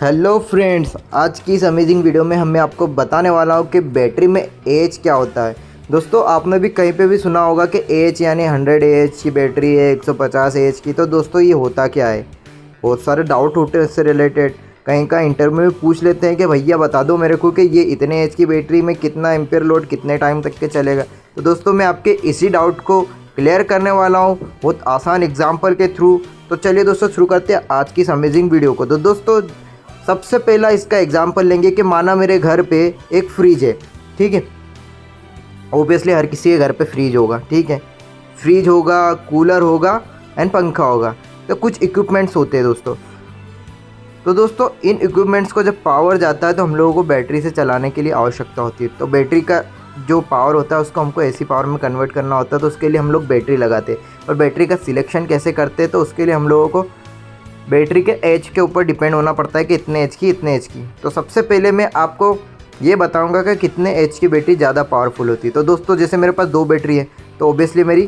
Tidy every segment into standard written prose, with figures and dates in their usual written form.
Hello friends, आज की इस अमेजिंग वीडियो में मैं आपको बताने वाला हूँ कि बैटरी में एच क्या होता है। दोस्तों, आपने भी कहीं पे भी सुना होगा कि एच यानी 100 एच की बैटरी है, 150 एच की। तो दोस्तों, ये होता क्या है? बहुत सारे डाउट होते हैं इससे रिलेटेड। कहीं का इंटरव्यू में पूछ लेते हैं कि भैया बता दो मेरे को कि ये इतने एच की बैटरी में कितना एम्पेयर लोड कितने टाइम तक के चलेगा। तो दोस्तों, मैं आपके इसी डाउट को क्लियर करने वाला हूँ बहुत आसान एग्जाम्पल के थ्रू। तो चलिए दोस्तों, शुरू करते हैं आज की इस अमेजिंग वीडियो को। तो दोस्तों, सबसे पहला इसका एग्जाम्पल लेंगे कि माना मेरे घर पे एक फ्रिज है, ठीक है। ओबियसली हर किसी के घर पे फ्रिज होगा, ठीक है। फ्रिज होगा, कूलर होगा एंड पंखा होगा। तो कुछ इक्विपमेंट्स होते हैं दोस्तों। तो दोस्तों, इन इक्विपमेंट्स को जब पावर जाता है तो हम लोगों को बैटरी से चलाने के लिए आवश्यकता होती है। तो बैटरी का जो पावर होता है उसको हमको एसी पावर में कन्वर्ट करना होता है। तो उसके लिए हम लोग बैटरी लगाते हैं। और बैटरी का सिलेक्शन कैसे करते हैं? तो उसके लिए हम लोगों को बैटरी के एच के ऊपर डिपेंड होना पड़ता है कि इतने एच की, इतने एच की। तो सबसे पहले मैं आपको ये बताऊंगा कि कितने एच की बैटरी ज़्यादा पावरफुल होती है। तो दोस्तों, जैसे मेरे पास दो बैटरी है, तो ओबियसली मेरी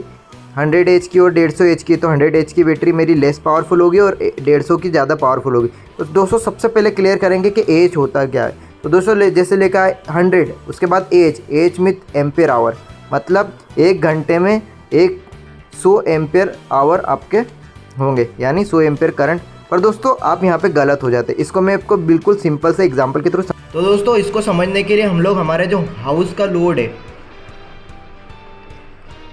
100 एच की और 150 एच की। तो 100 एच की बैटरी मेरी लेस पावरफुल होगी और 150 की ज़्यादा पावरफुल होगी। तो दोस्तों, सबसे पहले क्लियर करेंगे कि एच होता क्या है। तो दोस्तों, जैसे लिखा है 100, उसके बाद एच विथ एम्पेयर आवर, मतलब 1 घंटे में 100 एम्पेयर आवर आपके होंगे, यानी 100 एम्पेयर करंट। पर दोस्तों, आप यहाँ पे गलत हो जाते हैं। इसको मैं आपको बिल्कुल सिंपल से एग्जांपल के थ्रू तो दोस्तों, इसको समझने के लिए हम लोग हमारे जो हाउस का लोड है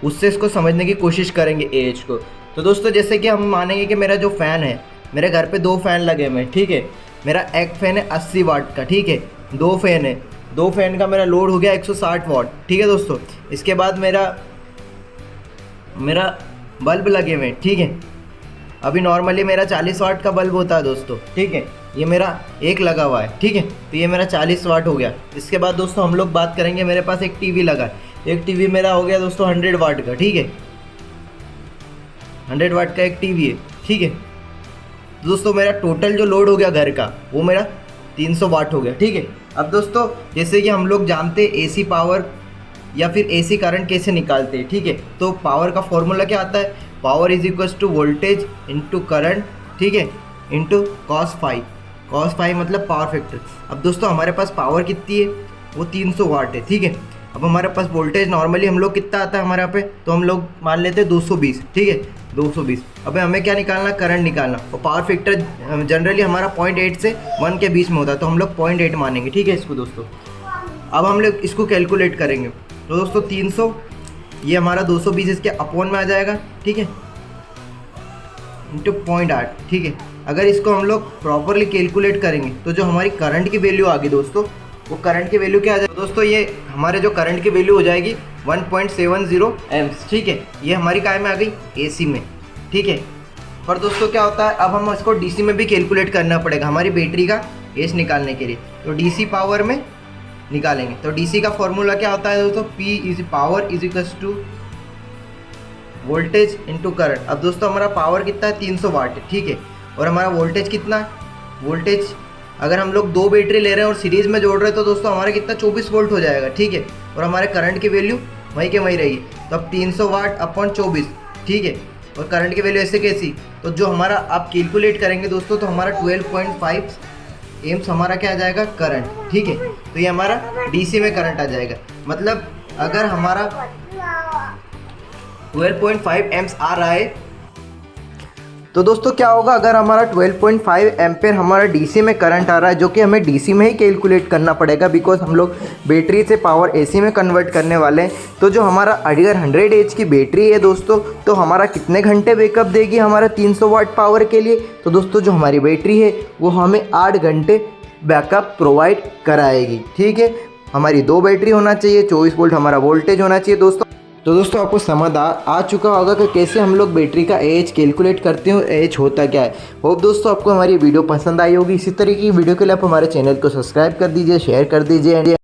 उससे इसको समझने की कोशिश करेंगे एच को। तो दोस्तों, जैसे कि हम मानेंगे कि मेरा जो फ़ैन है, मेरे घर पे 2 फ़ैन लगे हुए हैं, ठीक है। मेरा एक फ़ैन है 80 वाट का, ठीक है। 2 फ़ैन है, 2 फ़ैन का मेरा लोड हो गया 160 वाट, ठीक है दोस्तों। इसके बाद मेरा बल्ब लगे हुए हैं, ठीक है। अभी नॉर्मली मेरा 40 वाट का बल्ब होता है दोस्तों, ठीक है। ये मेरा एक लगा हुआ है, ठीक है। तो ये मेरा 40 वाट हो गया। इसके बाद दोस्तों, हम लोग बात करेंगे, मेरे पास एक टीवी लगा है। एक टीवी मेरा हो गया दोस्तों 100 वाट का, ठीक है। 100 वाट का एक टीवी है, ठीक है। दोस्तों, मेरा टोटल जो लोड हो गया घर का, वो मेरा 300 वाट हो गया, ठीक है। अब दोस्तों, जैसे कि हम लोग जानते हैं एसी पावर या फिर एसी करंट कैसे निकालते हैं, ठीक है। तो पावर का फॉर्मूला क्या आता है? Power is equals to voltage into current, ठीक है, into cos phi. cos phi मतलब पावर फैक्टर। अब दोस्तों, हमारे पास पावर कितनी है? वो 300 वाट है, ठीक है। अब हमारे पास वोल्टेज नॉर्मली हम लोग कितना आता है हमारे यहाँ पे? तो हम लोग मान लेते हैं 220, ठीक है, 220। अब हमें क्या निकालना? करंट निकालना। और पावर फैक्टर जनरली हमारा 0.8 से 1 के बीच में होता है, तो हम लोग 0.8 मानेंगे, ठीक है इसको दोस्तों। अब हम लोग इसको कैलकुलेट करेंगे। तो दोस्तों, 300 ये हमारा 220 इसके अपोन में आ जाएगा, ठीक है, इंटू 0.8, ठीक है। अगर इसको हम लोग प्रॉपरली कैलकुलेट करेंगे तो जो हमारी करंट की वैल्यू आ गई दोस्तों, वो करंट की वैल्यू क्या आ जाएगी दोस्तों? ये हमारे जो करंट की वैल्यू हो जाएगी 1.70 एम्प्स, ठीक है। ये हमारी काय में आ गई? एसी में, ठीक है। पर दोस्तों, क्या होता है, अब हम इसको डीसी में भी कैलकुलेट करना पड़ेगा हमारी बैटरी का एच निकालने के लिए। तो डीसी पावर में निकालेंगे। तो डीसी का फॉर्मूला क्या होता है दोस्तों? P is power is equals to voltage into current. अब दोस्तों, हमारा पावर कितना है? 300 वाट है, ठीक है। और हमारा वोल्टेज कितना है? वोल्टेज अगर हम लोग 2 बैटरी ले रहे हैं और सीरीज में जोड़ रहे हैं तो दोस्तों हमारा कितना? 24 वोल्ट हो जाएगा, ठीक है। और हमारे करंट की वैल्यू वहीं के वहीं रहेगी। तो अब 300 वाट अपॉन 24, ठीक है। और करंट की वैल्यू ऐसे कैसी? तो जो हमारा आप कैलकुलेट करेंगे दोस्तों, तो हमारा 12.5 एम्स हमारा क्या आ जाएगा? करंट, ठीक है। तो ये हमारा डीसी में करंट आ जाएगा। मतलब अगर हमारा 12.5 एम्प्स आ रहा है, तो दोस्तों क्या होगा? अगर हमारा 12.5 एम्पेयर हमारा डीसी में करंट आ रहा है, जो कि हमें डीसी में ही कैलकुलेट करना पड़ेगा, बिकॉज हम लोग बैटरी से पावर एसी में कन्वर्ट करने वाले हैं। तो जो हमारा अगर 100 एच की बैटरी है दोस्तों, तो हमारा कितने घंटे बैकअप देगी हमारा 300 वाट पावर के लिए? तो दोस्तों, जो हमारी बैटरी है वो हमें 8 घंटे बैकअप प्रोवाइड कराएगी, ठीक है। हमारी 2 बैटरी होना चाहिए, 24 वोल्ट हमारा वोल्टेज होना चाहिए दोस्तों। तो दोस्तों, आपको समझ आ चुका होगा कि कैसे हम लोग बैटरी का एच कैलकुलेट करते हैं, एच होता क्या है। होप दोस्तों, आपको हमारी वीडियो पसंद आई होगी। इसी तरीके की वीडियो के लिए आप हमारे चैनल को सब्सक्राइब कर दीजिए, शेयर कर दीजिए।